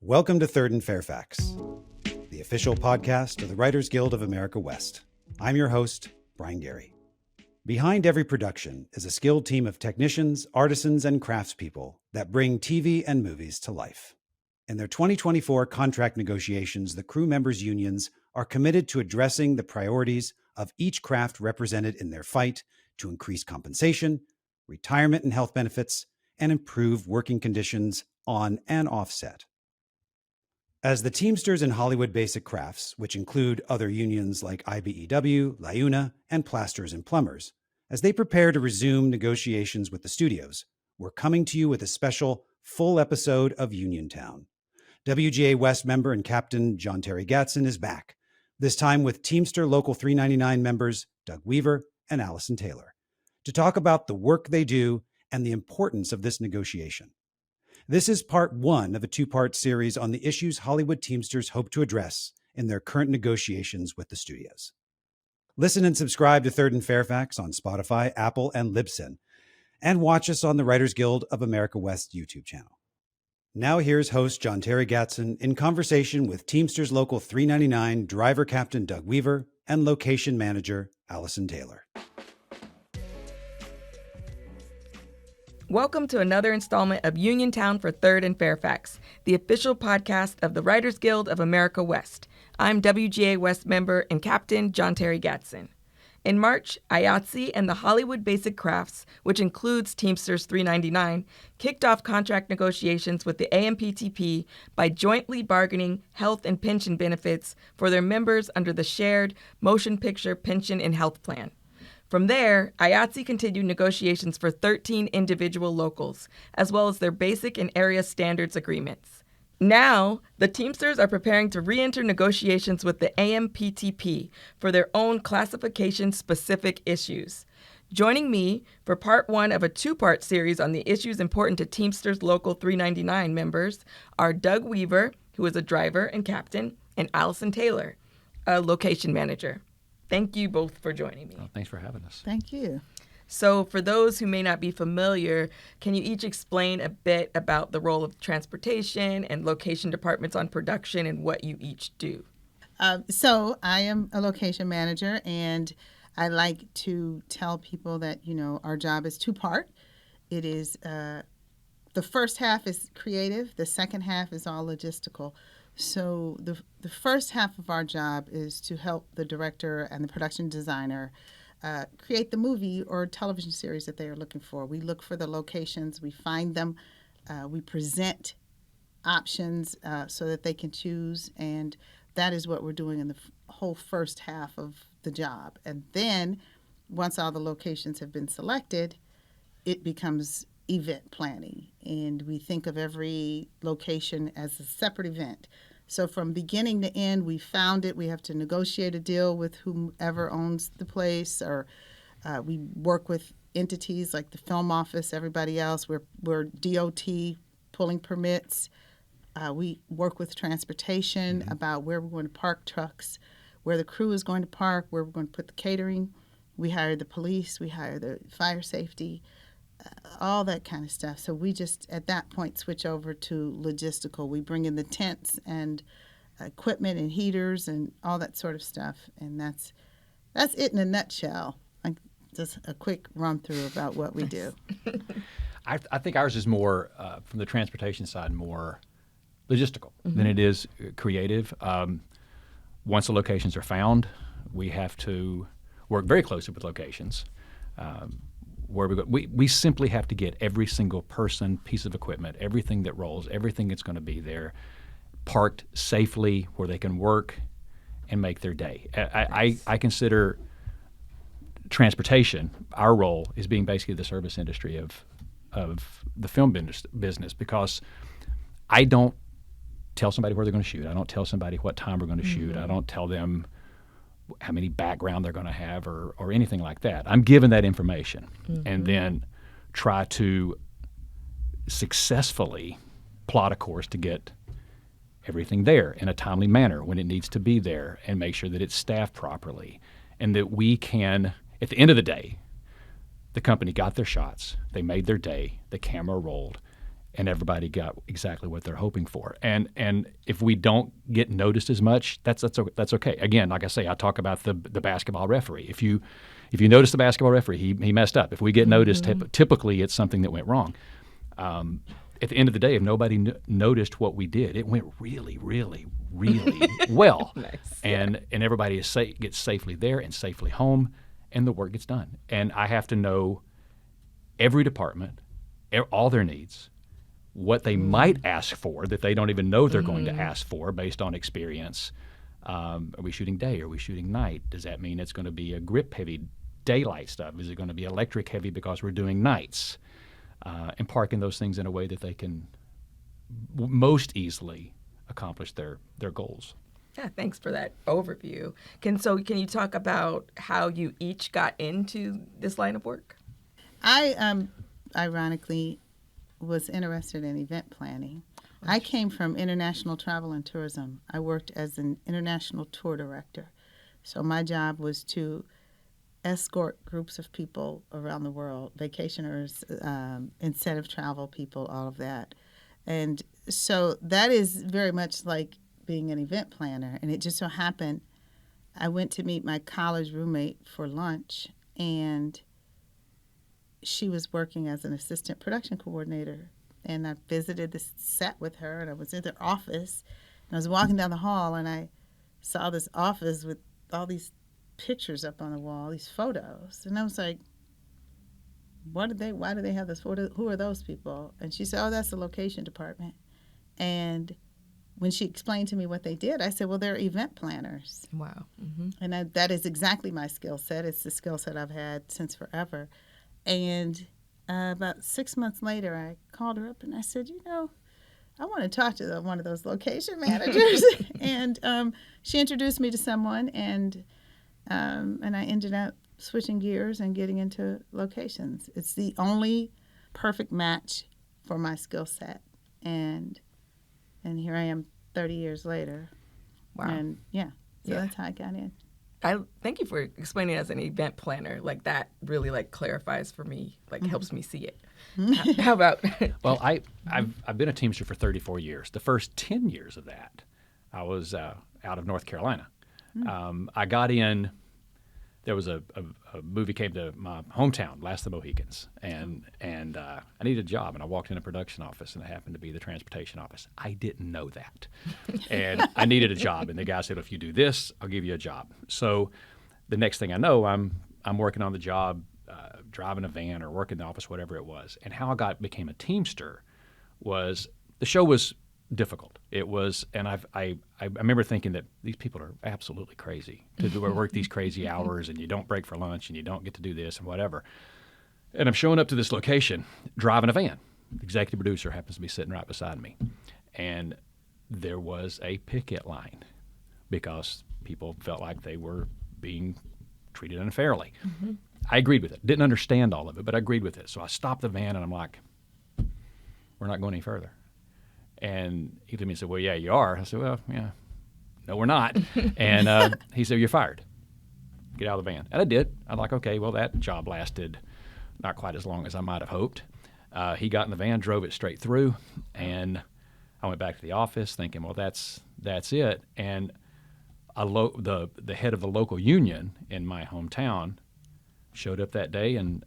Welcome to Third and Fairfax, the official podcast of the Writers Guild of America West. I'm your host, Brian Gary. Behind every production is a skilled team of technicians, artisans, and craftspeople that bring TV and movies to life. In their 2024 contract negotiations, the crew members' unions are committed to addressing the priorities of each craft represented in their fight to increase compensation, retirement and health benefits, and improve working conditions on and off set. As the Teamsters and Hollywood Basic Crafts, which include other unions like IBEW, LIUNA, and Plasters and Plumbers, as they prepare to resume negotiations with the studios, we're coming to you with a special full episode of Uniontown. WGA West member and captain Jonterri Gadson is back, this time with Teamster Local 399 members Doug Weaver and Alison Taylor, to talk about the work they do and the importance of this negotiation. This is part one of a two-part series on the issues Hollywood Teamsters hope to address in their current negotiations with the studios. Listen and subscribe to Third and Fairfax on Spotify, Apple, and Libsyn, and watch us on the Writers Guild of America West YouTube channel. Now here's host Jonterri Gadson in conversation with Teamsters Local 399 driver captain Doug Weaver and location manager Alison Taylor. Welcome to another installment of Uniontown for Third and Fairfax, the official podcast of the Writers Guild of America West. I'm WGA West member and captain Jonterri Gadson. In March, IATSE and the Hollywood Basic Crafts, which includes Teamsters 399, kicked off contract negotiations with the AMPTP by jointly bargaining health and pension benefits for their members under the shared Motion Picture Pension and Health Plan. From there, IATSE continued negotiations for 13 individual locals, as well as their basic and area standards agreements. Now, the Teamsters are preparing to re-enter negotiations with the AMPTP for their own classification-specific issues. Joining me for part one of a two-part series on the issues important to Teamsters Local 399 members are Doug Weaver, who is a driver and captain, and Alison Taylor, a location manager. Thank you both for joining me. Oh, thanks for having us. Thank you. So for those who may not be familiar, can you each explain a bit about the role of transportation and location departments on production and what you each do? So I am a location manager, and I like to tell people that, our job is two-part. It is the first half is creative. The second half is all logistical. So the first half of our job is to help the director and the production designer create the movie or television series that they are looking for. We look for the locations, we find them, we present options so that they can choose, and that is what we're doing in the whole first half of the job. And then once all the locations have been selected, it becomes event planning, and we think of every location as a separate event. So from beginning to end, we found it. We have to negotiate a deal with whomever owns the place, or we work with entities like the film office, everybody else. We're DOT pulling permits. We work with transportation about where we're going to park trucks, where the crew is going to park, where we're going to put the catering. We hire the police. We hire the fire safety. All that kind of stuff. So we just, at that point, switch over to logistical. We bring in the tents and equipment and heaters and all that sort of stuff. And that's it in a nutshell. Just a quick run through about what we do. I think ours is more, from the transportation side, more logistical than it is creative. Once the locations are found, we have to work very closely with locations. Where we go, we simply have to get every single person, piece of equipment, everything that rolls, everything that's going to be there, parked safely where they can work and make their day. I consider transportation, our role, is being basically the service industry of the film business, because I don't tell somebody where they're going to shoot. I don't tell somebody what time we're going to shoot. I don't tell them how many background they're going to have or anything like that. I'm given that information and then try to successfully plot a course to get everything there in a timely manner when it needs to be there, and make sure that it's staffed properly, and that we can, at the end of the day, the company got their shots, they made their day, the camera rolled, and everybody got exactly what they're hoping for. And if we don't get noticed as much, that's okay. Again, like I say, I talk about the basketball referee. If you notice the basketball referee, he messed up. If we get noticed, typically it's something that went wrong. At the end of the day, if nobody noticed what we did, it went really, really, really well. Nice. And everybody gets safely there and safely home, and the work gets done. And I have to know every department, all their needs, what they might ask for that they don't even know they're going to ask for based on experience. Are we shooting day? Are we shooting night? Does that mean it's going to be a grip-heavy daylight stuff? Is it going to be electric-heavy because we're doing nights? And parking those things in a way that they can most easily accomplish their goals. Yeah, thanks for that overview. Can you talk about how you each got into this line of work? I ironically was interested in event planning. I came from international travel and tourism. I worked as an international tour director. So my job was to escort groups of people around the world, vacationers, incentive travel people, all of that. And so that is very much like being an event planner. And it just so happened I went to meet my college roommate for lunch, and she was working as an assistant production coordinator. And I visited the set with her, and I was in their office, and I was walking down the hall, and I saw this office with all these pictures up on the wall, these photos. And I was like, why do they have this photo? Who are those people? And she said, oh, that's the location department. And when she explained to me what they did, I said, well, they're event planners. Wow. Mm-hmm. And that is exactly my skill set. It's the skill set I've had since forever. And about 6 months later, I called her up and I said, I want to talk to one of those location managers. And she introduced me to someone, and I ended up switching gears and getting into locations. It's the only perfect match for my skill set. And here I am 30 years later. Wow. And that's how I got in. I thank you for explaining as an event planner. Like, that really clarifies for me, helps me see it. How about? Well, I've been a Teamster for 34 years. The first 10 years of that, I was out of North Carolina. I got in. There was a movie came to my hometown, Last of the Mohicans, and I needed a job, and I walked in a production office, and it happened to be the transportation office. I didn't know that, and I needed a job, and the guy said, if you do this, I'll give you a job. So the next thing I know, I'm working on the job, driving a van or working in the office, whatever it was. And how I became a Teamster was the show was difficult. It was, and I remember thinking that these people are absolutely crazy to work these crazy hours, and you don't break for lunch, and you don't get to do this and whatever. And I'm showing up to this location, driving a van. The executive producer happens to be sitting right beside me, and there was a picket line because people felt like they were being treated unfairly. Mm-hmm. I agreed with it. Didn't understand all of it, but I agreed with it. So I stopped the van, and I'm like, we're not going any further. And he looked at me and said, well, yeah, you are. I said, well, yeah. No, we're not. And he said, you're fired. Get out of the van. And I did. I'm like, okay, well, that job lasted not quite as long as I might have hoped. He got in the van, drove it straight through, and I went back to the office thinking, well, that's it. And the head of the local union in my hometown showed up that day and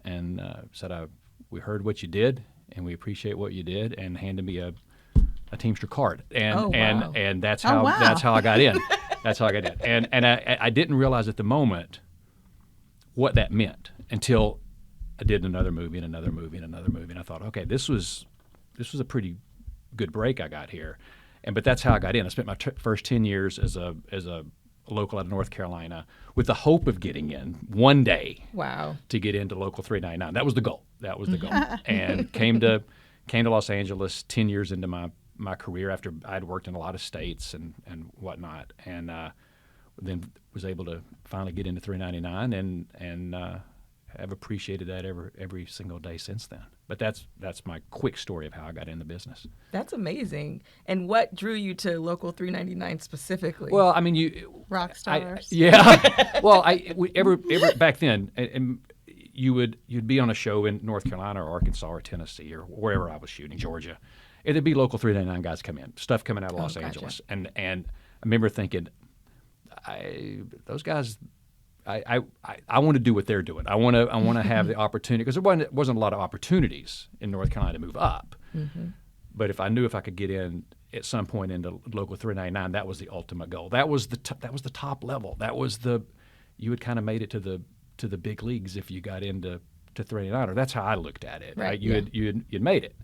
said, we heard what you did, and we appreciate what you did, and handed me a Teamster card, and that's how I got in. That's how I got in, and I didn't realize at the moment what that meant until I did another movie and another movie and another movie, and I thought, okay, this was a pretty good break I got here, but that's how I got in. I spent my first 10 years as a local out of North Carolina with the hope of getting in one day. Wow. To get into Local 399. That was the goal. And came to Los Angeles 10 years into my career after I'd worked in a lot of states and whatnot, and then was able to finally get into 399 and have appreciated that every single day since then. But that's my quick story of how I got in the business. That's amazing. And what drew you to Local 399 specifically? Well, I mean, rock stars. Well, back then, and you'd be on a show in North Carolina or Arkansas or Tennessee or wherever I was shooting, Georgia. It'd be local 399 guys come in, stuff coming out of Los Angeles, and I remember thinking, those guys, I want to do what they're doing. I want to have the opportunity, because there wasn't a lot of opportunities in North Carolina to move up. Mm-hmm. But if I knew if I could get in at some point into local 399, that was the ultimate goal. That was the top level. That was you had kind of made it to the big leagues if you got into 399. Or that's how I looked at it. Right? You'd made it,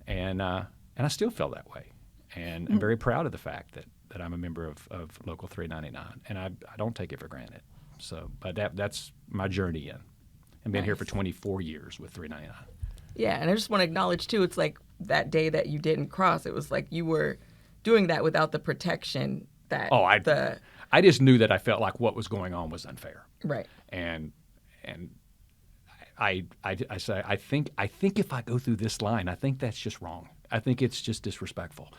and I still feel that way, and I'm very proud of the fact that I'm a member of local 399, and I don't take it for granted. So, but that's my journey in, and been here for 24 years with 399. Yeah, and I just want to acknowledge too, it's like that day that you didn't cross, it was like you were doing that without the protection that I just knew that I felt like what was going on was unfair. Right. And I say I think if I go through this line, I think that's just wrong. I think it's just disrespectful.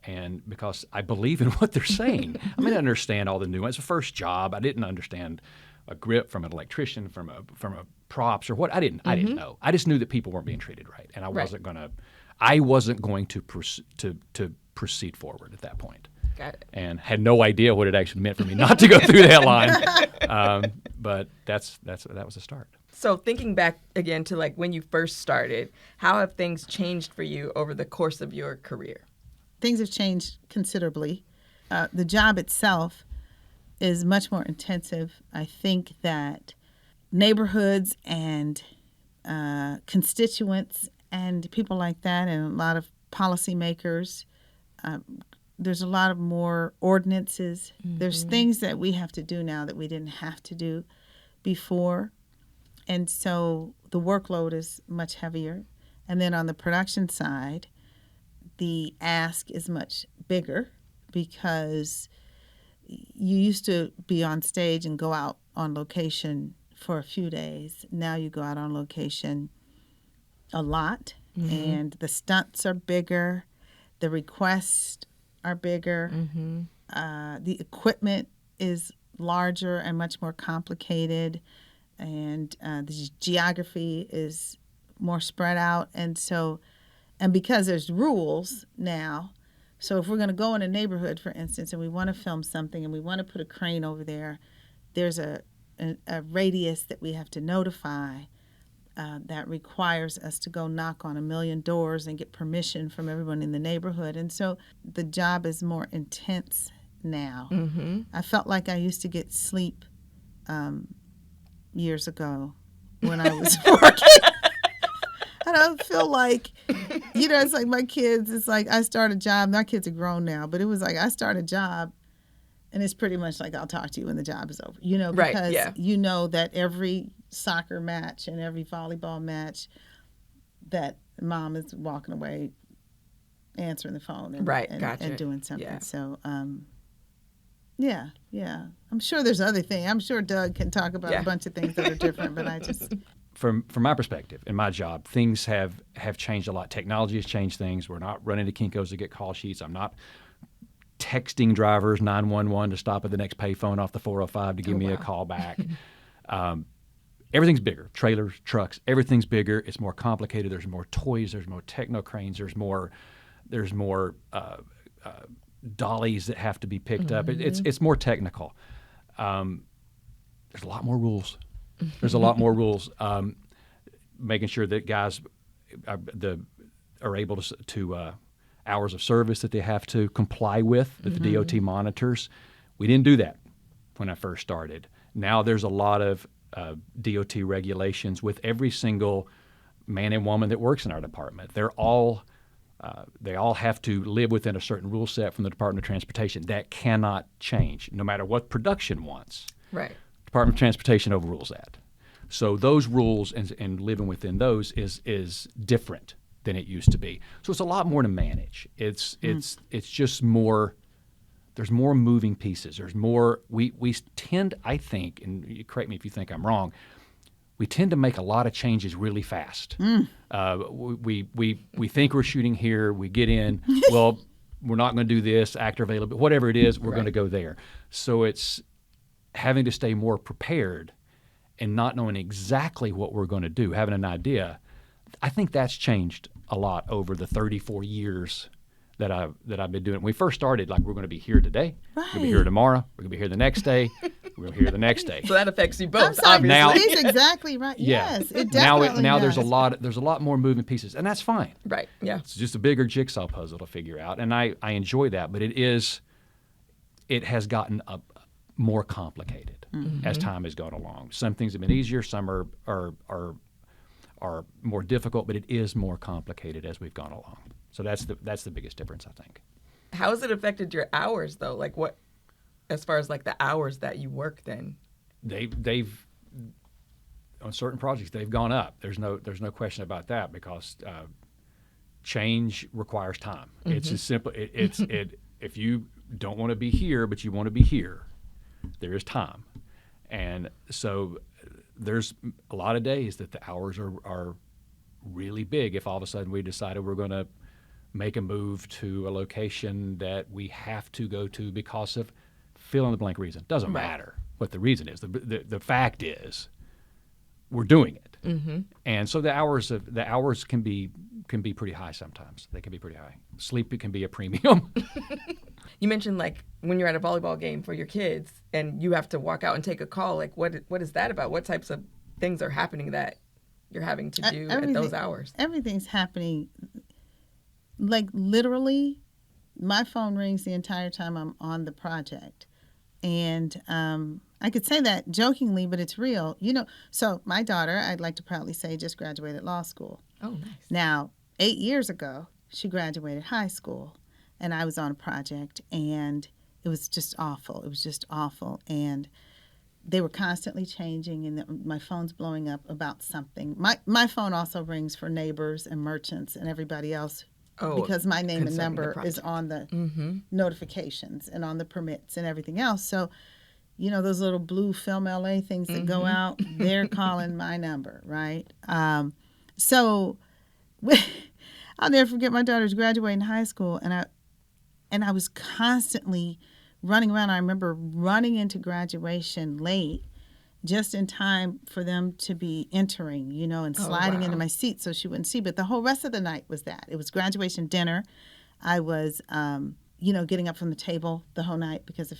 And because I believe in what they're saying. I mean, I understand all the nuance. It's a first job. I didn't understand a grip from an electrician, from a props or what. I didn't know. I just knew that people weren't being treated right, and I wasn't going to proceed forward at that point. Got it. And had no idea what it actually meant for me not to go through that line. But that was a start. So thinking back again to like when you first started, how have things changed for you over the course of your career? Things have changed considerably. The job itself is much more intensive. I think that neighborhoods and constituents and people like that, and a lot of policymakers, there's a lot of more ordinances. Mm-hmm. There's things that we have to do now that we didn't have to do before. And so the workload is much heavier. And then on the production side, the ask is much bigger, because you used to be on stage and go out on location for a few days. Now you go out on location a lot, mm-hmm. and the stunts are bigger, the requests are bigger, mm-hmm. The equipment is larger and much more complicated, and the geography is more spread out. And because there's rules now, so if we're going to go in a neighborhood, for instance, and we want to film something and we want to put a crane over there, there's a radius that we have to notify that requires us to go knock on 1 million doors and get permission from everyone in the neighborhood. And so the job is more intense now. Mm-hmm. I felt like I used to get sleep years ago when I was working. I don't feel like, it's like my kids, it's like I start a job. My kids are grown now, but it was like I start a job, and it's pretty much like I'll talk to you when the job is over, because you know that every soccer match and every volleyball match that mom is walking away answering the phone and doing something. Yeah. So, yeah. I'm sure there's other things. I'm sure Doug can talk about a bunch of things that are different, but I just... From my perspective, in my job, things have changed a lot. Technology has changed things. We're not running to Kinko's to get call sheets. I'm not texting drivers 911 to stop at the next payphone off the 405 to give me a call back. Everything's bigger. Trailers, trucks, everything's bigger. It's more complicated. There's more toys. There's more techno cranes. There's more dollies that have to be picked up. It's more technical. There's a lot more rules. There's a lot more rules. Making sure that guys are able to hours of service that they have to comply with, that the DOT monitors. We didn't do that when I first started. Now there's a lot of DOT regulations with every single man and woman that works in our department. They all have to live within a certain rule set from the Department of Transportation. That cannot change, no matter what production wants. Right. Department of Transportation overrules that. So those rules and living within those is different than it used to be. So it's a lot more to manage. It's just more. There's more moving pieces. There's more. We tend, I think, and you correct me if you think I'm wrong, we tend to make a lot of changes really fast. We think we're shooting here. We get in. Well, we're not going to do this. Actor available. Whatever it is, we're going to go there. So it's having to stay more prepared and not knowing exactly what we're going to do, having an idea, I think that's changed a lot over the 34 years that I've been doing it. When we first started, like, we're going to be here today, we're going to be here tomorrow, we're going to be here the next day, we're going to be here the next day. So that affects you both, I'm sorry, obviously. Now- he's exactly right. Yeah. Yes, it definitely Now does. there's a lot more moving pieces, and that's fine. Right, yeah. It's just a bigger jigsaw puzzle to figure out, and I enjoy that. But it has gotten more complicated as time has gone along. Some things have been easier, some are more difficult, but it is more complicated as we've gone along. So that's the biggest difference, I think. How has it affected your hours, though? Like, what, as far as like the hours that you work then? They've on certain projects they've gone up. There's no question about that, because change requires time. It's as simple. If you don't want to be here, but you want to be here, there is time. And so there's a lot of days that the hours are really big. If all of a sudden we decided we're going to make a move to a location that we have to go to because of fill in the blank reason. Doesn't matter what the reason is. The fact is we're doing it. And so the hours can be pretty high sometimes. They can be pretty high. Sleep can be a premium. You mentioned like when you're at a volleyball game for your kids and you have to walk out and take a call. Like, what is that about? What types of things are happening that you're having to do at those hours? Everything's happening. Like, literally, my phone rings the entire time I'm on the project. And I could say that jokingly, but it's real. So my daughter, I'd like to proudly say, just graduated law school. Oh, nice. Now, 8 years ago, she graduated high school, and I was on a project, and it was just awful. It was just awful. And they were constantly changing, and my phone's blowing up about something. My phone also rings for neighbors and merchants and everybody else, because my name and number is on the notifications and on the permits and everything else. So, those little blue Film LA things that go out, they're calling my number, right? So I'll never forget, my daughter's graduating high school, and I was constantly running around. I remember running into graduation late, just in time for them to be entering, and sliding into my seat so she wouldn't see. But the whole rest of the night was that. It was graduation dinner. I was, getting up from the table the whole night because it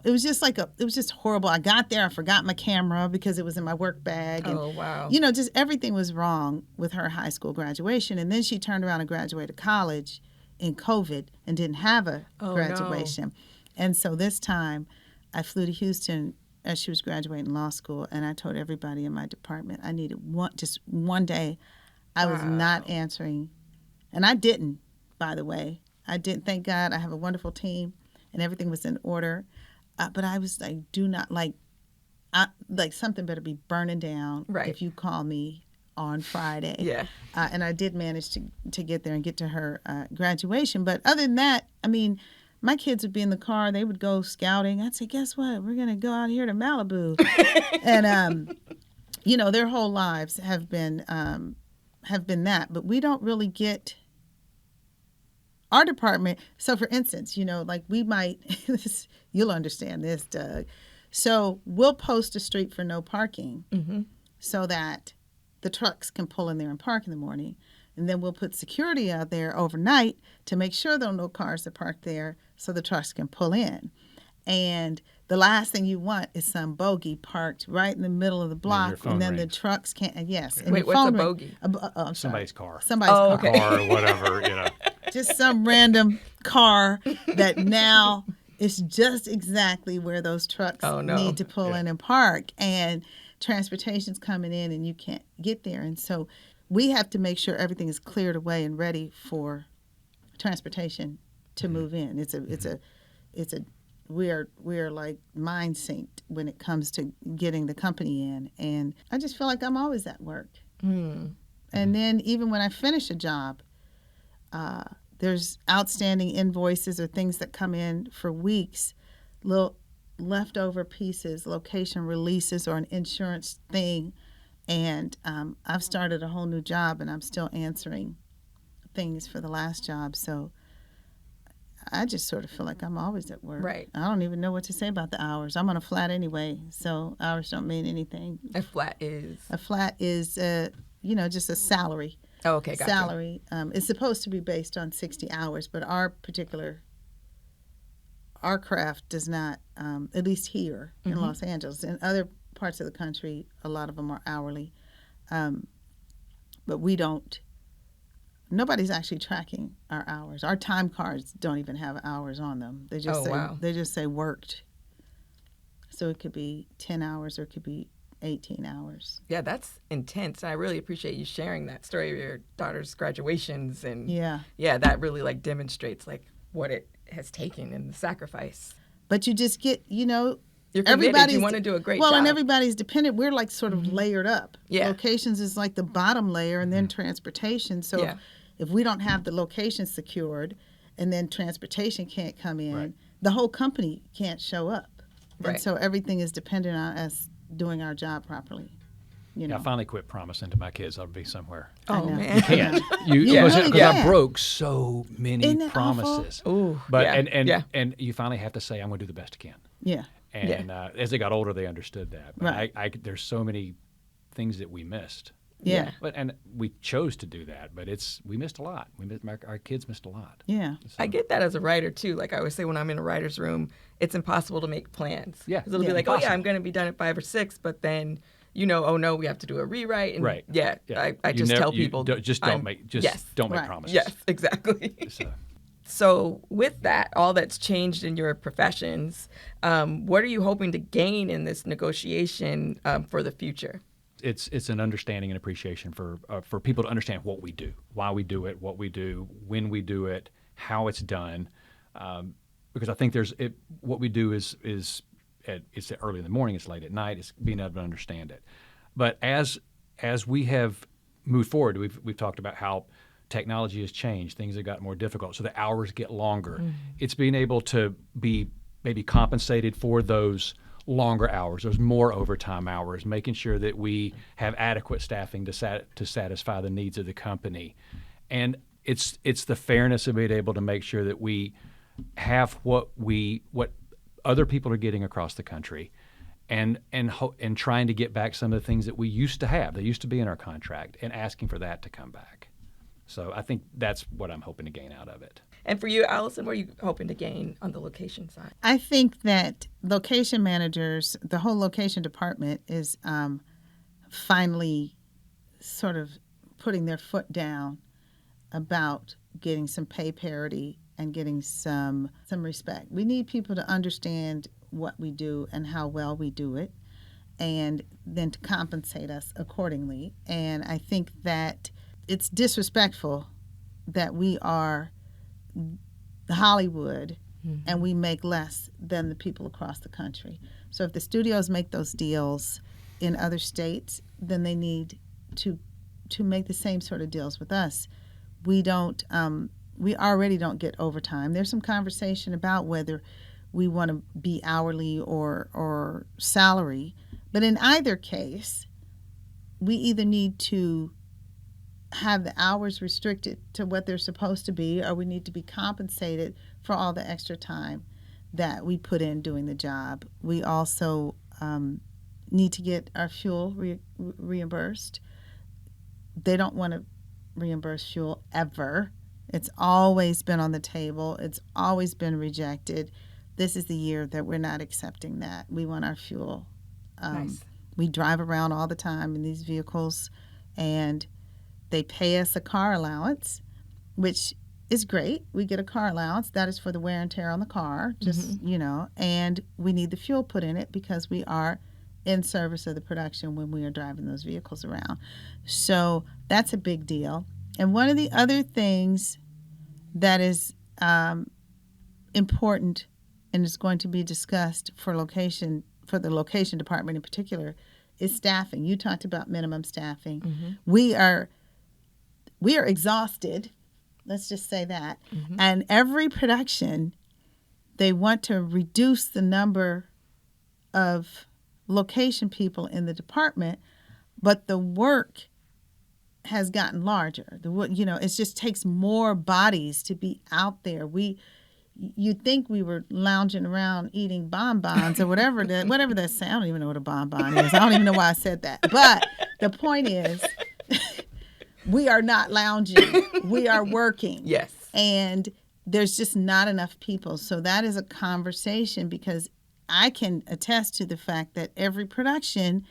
was just it was just horrible. I got there, I forgot my camera because it was in my work bag. And, oh, wow. Just everything was wrong with her high school graduation. And then she turned around and graduated college in COVID and didn't have a graduation. No. And so this time I flew to Houston as she was graduating law school, and I told everybody in my department I needed one day. I was not answering, and I didn't, by the way. I didn't. Thank God I have a wonderful team, and everything was in order. But I was like, do not, something better be burning down if you call me on Friday. Yeah. And I did manage to get there and get to her graduation. But other than that, my kids would be in the car. They would go scouting. I'd say, guess what? We're going to go out here to Malibu. And, their whole lives have been that. But we don't really get our department. So, for instance, we might, you'll understand this, Doug. So we'll post a street for no parking so that the trucks can pull in there and park in the morning. And then we'll put security out there overnight to make sure there are no cars that park there so the trucks can pull in. And the last thing you want is some bogey parked right in the middle of the block, and then the trucks can't. Yes. And wait, what's a bogey? Somebody's car. Somebody's car. Okay. Car or whatever, Just some random car that now is just exactly where those trucks need to pull in and park. And transportation's coming in, and you can't get there. And so we have to make sure everything is cleared away and ready for transportation to move in. We are like mind synced when it comes to getting the company in, and I just feel like I'm always at work. And then even when I finish a job, there's outstanding invoices or things that come in for weeks, little leftover pieces, location releases, or an insurance thing. And I've started a whole new job, and I'm still answering things for the last job. So I just sort of feel like I'm always at work. Right. I don't even know what to say about the hours. I'm on a flat anyway, so hours don't mean anything. A flat is? A flat is, just a salary. Oh, okay, gotcha. Salary. It's supposed to be based on 60 hours, but our craft does not, at least here in Los Angeles. In other parts of the country, a lot of them are hourly. But we don't. Nobody's actually tracking our hours. Our time cards don't even have hours on them. They just they just say worked. So it could be 10 hours or it could be 18 hours. Yeah, that's intense. I really appreciate you sharing that story of your daughter's graduations, and yeah, that really like demonstrates like what it has taken and the sacrifice. But you just get, you're committed. You want to do a great job. Well, and everybody's dependent. We're like sort of layered up. Yeah. Locations is like the bottom layer, and then transportation. So if we don't have the location secured, and then transportation can't come in, the whole company can't show up. And so everything is dependent on us doing our job properly. I finally quit promising to my kids I'll be somewhere. Oh, man. You can't. Because I broke so many promises. Ooh, but and you finally have to say, I'm going to do the best I can. Yeah. And as they got older, they understood that. But there's so many things that we missed. Yeah. And we chose to do that, but we missed a lot. Our kids missed a lot. Yeah. So. I get that as a writer, too. Like I always say when I'm in a writer's room, it's impossible to make plans. Yeah. Because it'll be like, I'm going to be done at 5 or 6, but then, oh no, we have to do a rewrite. And I just tell people. Don't make promises. Yes, exactly. So with that, all that's changed in your professions, what are you hoping to gain in this negotiation for the future? It's an understanding and appreciation for people to understand what we do, why we do it, what we do, when we do it, how it's done, because I think what we do is it's early in the morning, it's late at night, it's being able to understand it. But as we have moved forward, we've talked about how technology has changed, things have gotten more difficult, so the hours get longer. It's being able to be maybe compensated for those longer hours, those more overtime hours, making sure that we have adequate staffing to satisfy the needs of the company. And it's the fairness of being able to make sure that we have what other people are getting across the country, and trying to get back some of the things that we used to have, that used to be in our contract, and asking for that to come back. So I think that's what I'm hoping to gain out of it. And for you, Alison, what are you hoping to gain on the location side? I think that location managers, the whole location department is finally sort of putting their foot down about getting some pay parity and getting some respect. We need people to understand what we do and how well we do it, and then to compensate us accordingly. And I think that it's disrespectful that we are Hollywood and we make less than the people across the country. So if the studios make those deals in other states, then they need to make the same sort of deals with us. We already don't get overtime. There's some conversation about whether we want to be hourly or salary, but in either case, we either need to have the hours restricted to what they're supposed to be, or we need to be compensated for all the extra time that we put in doing the job. We also need to get our fuel reimbursed. They don't want to reimburse fuel ever. It's always been on the table. It's always been rejected. This is the year that we're not accepting that. We want our fuel. Nice. We drive around all the time in these vehicles, and they pay us a car allowance, which is great. We get a car allowance. That is for the wear and tear on the car, and we need the fuel put in it because we are in service of the production when we are driving those vehicles around. So that's a big deal. And one of the other things that is important and is going to be discussed for the location department in particular is staffing. You talked about minimum staffing. We are exhausted. Let's just say that. And every production, they want to reduce the number of location people in the department, but the work has gotten larger. It just takes more bodies to be out there. you'd think we were lounging around eating bonbons or whatever that sound. I don't even know what a bonbon is. I don't even know why I said that. But the point is, we are not lounging. We are working. Yes. And there's just not enough people. So that is a conversation, because I can attest to the fact that every production,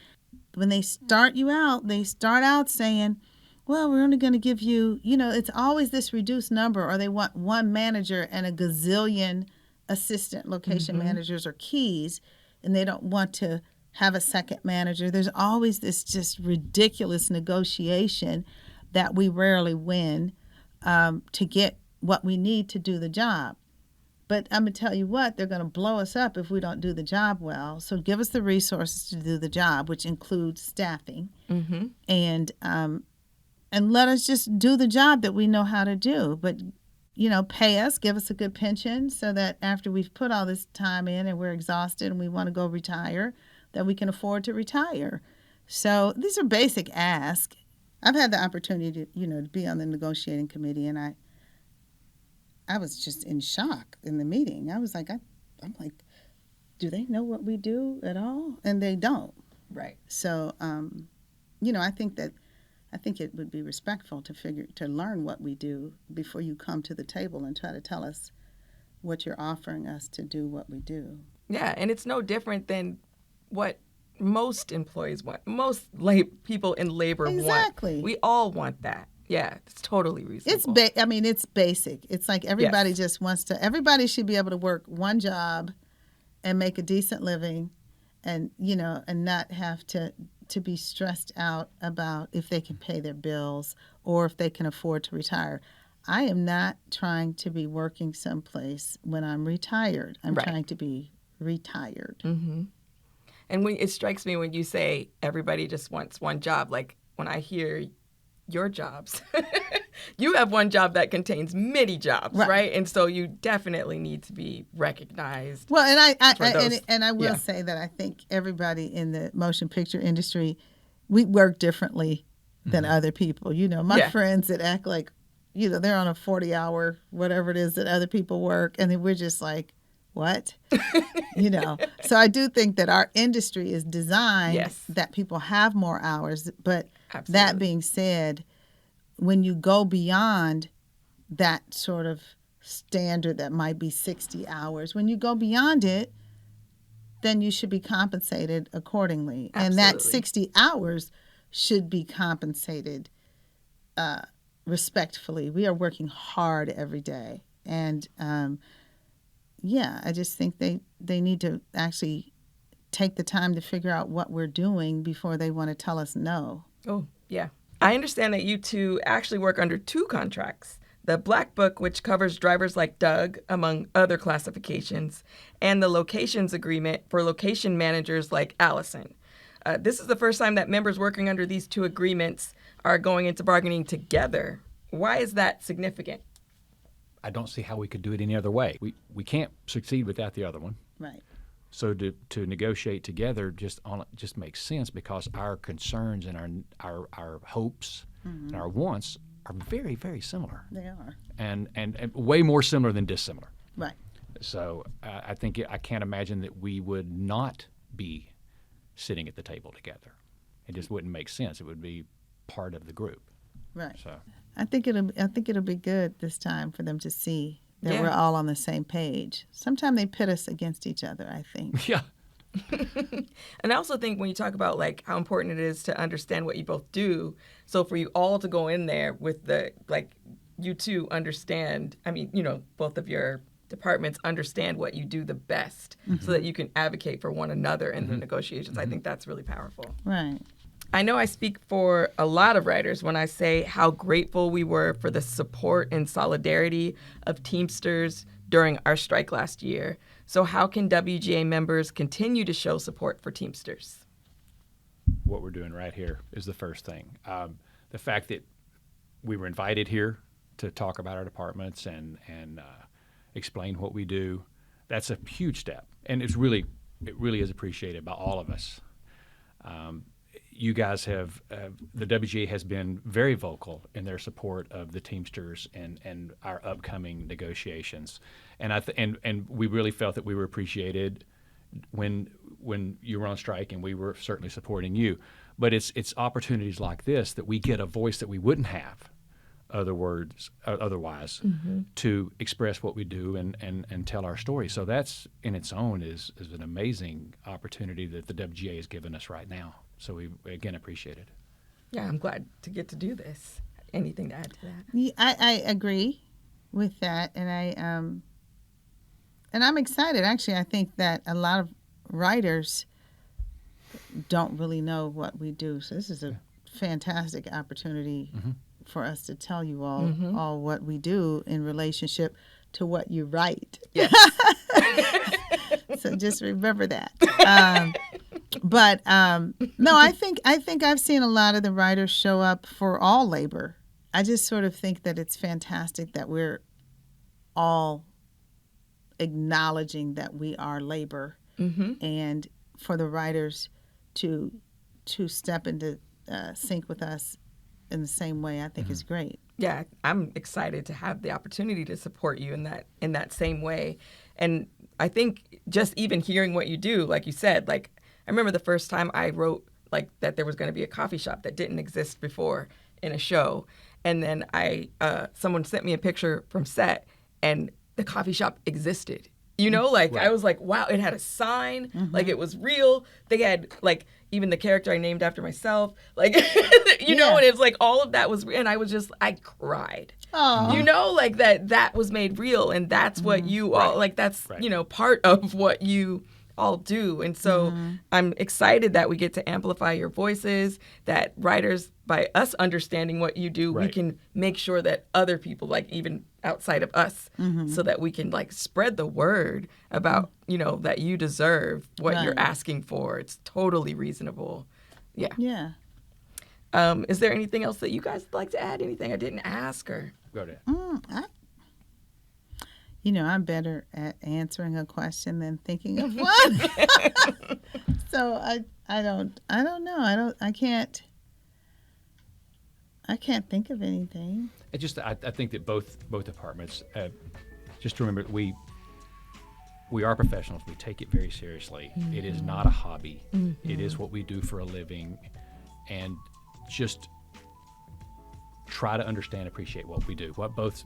when they start you out, they start out saying, well, we're only going to give you, it's always this reduced number, or they want one manager and a gazillion assistant location managers or keys, and they don't want to have a second manager. There's always this just ridiculous negotiation that we rarely win to get what we need to do the job. But I'm going to tell you what, they're going to blow us up if we don't do the job well. So give us the resources to do the job, which includes staffing, and let us just do the job that we know how to do. But, pay us, give us a good pension, so that after we've put all this time in and we're exhausted and we want to go retire, that we can afford to retire. So these are basic asks. I've had the opportunity to, to be on the negotiating committee, and I was just in shock in the meeting. I was like, I'm like, do they know what we do at all? And they don't. Right. So, I think it would be respectful to learn what we do before you come to the table and try to tell us what you're offering us to do what we do. Yeah, and it's no different than what most employees want, most people in labor Exactly. want. We all want that. Yeah, it's totally reasonable. It's basic. It's like everybody just wants to. Everybody should be able to work one job and make a decent living, and and not have to be stressed out about if they can pay their bills or if they can afford to retire. I am not trying to be working someplace when I'm retired. I'm trying to be retired. Mm-hmm. And it strikes me when you say everybody just wants one job, like when I hear your jobs, you have one job that contains many jobs, right? And so you definitely need to be recognized. Well, and I will say that I think everybody in the motion picture industry, we work differently than other people. My friends that act like, they're on a 40-hour, whatever it is that other people work, and then we're just like, what? So I do think that our industry is designed that people have more hours. But that being said, when you go beyond that sort of standard that might be 60 hours, when you go beyond it, then you should be compensated accordingly. Absolutely. And that 60 hours should be compensated respectfully. We are working hard every day. And I just think they need to actually take the time to figure out what we're doing before they want to tell us no. Oh, yeah. I understand that you two actually work under two contracts. The Black Book, which covers drivers like Doug, among other classifications, and the Locations Agreement for location managers like Alison. This is the first time that members working under these two agreements are going into bargaining together. Why is that significant? I don't see how we could do it any other way. We can't succeed without the other one. Right. So to negotiate together just makes sense, because our concerns and our hopes and our wants are very, very similar. They are. And way more similar than dissimilar. Right. So I think I can't imagine that we would not be sitting at the table together. It just wouldn't make sense. It would be part of the group. Right. So I think it'll be good this time for them to see that we're all on the same page. Sometimes they pit us against each other, I think. Yeah. And I also think when you talk about like how important it is to understand what you both do, so for you all to go in there with you two understand, both of your departments understand what you do the best so that you can advocate for one another in the negotiations. I think that's really powerful. Right. I know I speak for a lot of writers when I say how grateful we were for the support and solidarity of Teamsters during our strike last year. So how can WGA members continue to show support for Teamsters? What we're doing right here is the first thing. The fact that we were invited here to talk about our departments and explain what we do, that's a huge step. And it really is appreciated by all of us. you guys have, the WGA has been very vocal in their support of the Teamsters and our upcoming negotiations. And and we really felt that we were appreciated when you were on strike, and we were certainly supporting you. But it's opportunities like this that we get a voice that we wouldn't have otherwise to express what we do and tell our story. So that's in its own is an amazing opportunity that the WGA has given us right now. So we again appreciate it. Yeah, I'm glad to get to do this. Anything to add to that? Yeah, I agree with that, and I'm excited. Actually, I think that a lot of writers don't really know what we do. So this is a fantastic opportunity for us to tell you all what we do in relationship to what you write. Yes. So just remember that. But no, I think I've seen a lot of the writers show up for all labor. I just sort of think that it's fantastic that we're all acknowledging that we are labor, and for the writers to step into sync with us in the same way, I think is great. Yeah, I'm excited to have the opportunity to support you in that same way. And I think just even hearing what you do, like you said, like I remember the first time I wrote like that there was going to be a coffee shop that didn't exist before in a show, and then someone sent me a picture from set, and the coffee shop existed. You know, like I was like, wow, it had a sign, like it was real. They had like even the character I named after myself, like, you know, and it's like all of that was, and I was just, I cried. Aww. You know, like that was made real, and that's what you all, like that's, you know, part of what you all do. And so I'm excited that we get to amplify your voices, that writers, by us understanding what you do, we can make sure that other people, like even outside of us, so that we can like spread the word about, you know, that you deserve what you're asking for. It's totally reasonable. Yeah. Yeah. Is there anything else that you guys would like to add? Anything I didn't ask or? Go ahead. You know, I'm better at answering a question than thinking of one. So I don't know. I can't think of anything. It just I think that both departments, just to remember, we are professionals. We take it very seriously. It is not a hobby. It is what we do for a living, and just try to understand, appreciate what we do, what both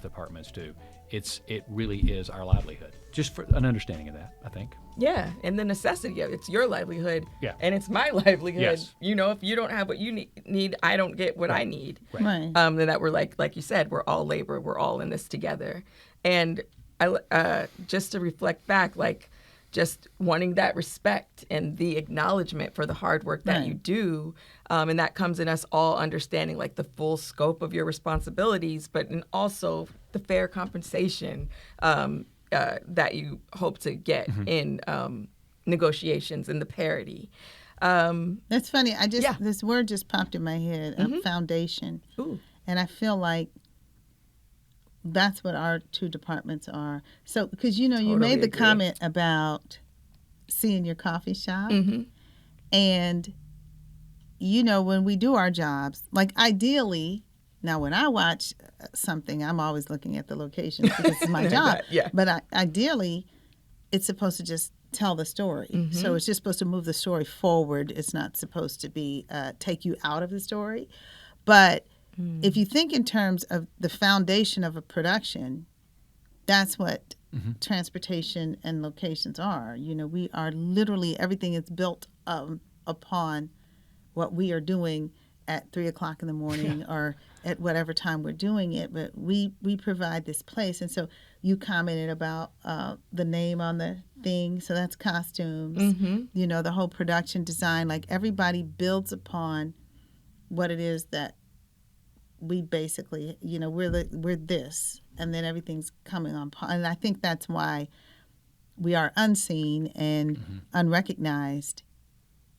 departments do. It really is our livelihood. Just for an understanding of that, I think. Yeah, and the necessity of it. It's your livelihood, and it's my livelihood. Yes. You know, if you don't have what you need, I don't get what I need. Right. Then that we're like you said, we're all labor. We're all in this together. And I just to reflect back, like just wanting that respect and the acknowledgement for the hard work that you do, and that comes in us all understanding like the full scope of your responsibilities, but and also the fair compensation that you hope to get in negotiations and the parity. That's funny. This word just popped in my head. Foundation. Ooh. And I feel like that's what our two departments are. So, because you know, you made the comment about seeing your coffee shop, and you know, when we do our jobs, like ideally. Now, when I watch something, I'm always looking at the location because it's my job. But ideally, it's supposed to just tell the story. So it's just supposed to move the story forward. It's not supposed to be take you out of the story. But if you think in terms of the foundation of a production, that's what transportation and locations are. You know, we are literally, everything is built upon what we are doing at 3 o'clock in the morning or at whatever time we're doing it, but we provide this place. And so you commented about the name on the thing, so that's costumes, you know, the whole production design, like everybody builds upon what it is that we basically, you know, we're this, and then everything's coming on. And I think that's why we are unseen and unrecognized,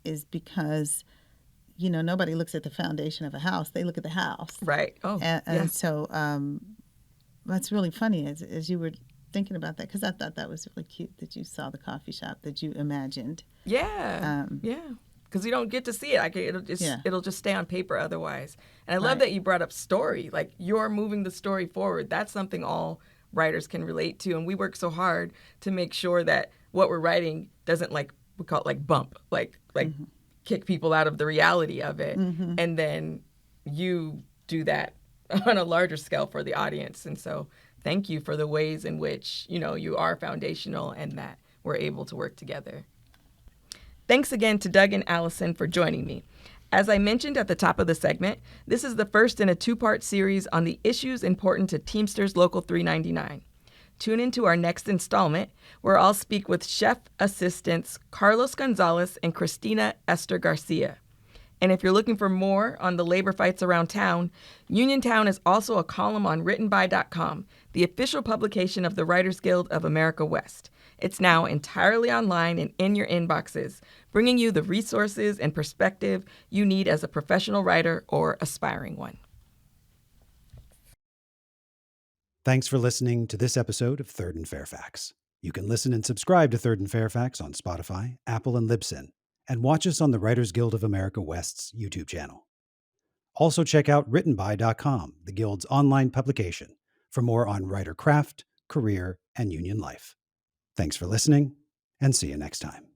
is because you know, nobody looks at the foundation of a house. They look at the house. Right. Oh, and so that's really funny as you were thinking about that, because I thought that was really cute that you saw the coffee shop that you imagined. Yeah. because you don't get to see it. It'll just stay on paper otherwise. And I love Right. that you brought up story. Like, you're moving the story forward. That's something all writers can relate to. And we work so hard to make sure that what we're writing doesn't, like, we call it like bump, like kick people out of the reality of it. And then you do that on a larger scale for the audience. And so thank you for the ways in which, you are foundational and that we're able to work together. Thanks again to Doug and Alison for joining me. As I mentioned at the top of the segment, this is the first in a two-part series on the issues important to Teamsters Local 399. Tune into our next installment, where I'll speak with chef assistants Carlos Gonzalez and Christina Esther Garcia. And if you're looking for more on the labor fights around town, Uniontown is also a column on writtenby.com, the official publication of the Writers Guild of America West. It's now entirely online and in your inboxes, bringing you the resources and perspective you need as a professional writer or aspiring one. Thanks for listening to this episode of Third and Fairfax. You can listen and subscribe to Third and Fairfax on Spotify, Apple, and Libsyn, and watch us on the Writers Guild of America West's YouTube channel. Also check out writtenby.com, the Guild's online publication, for more on writer craft, career, and union life. Thanks for listening, and see you next time.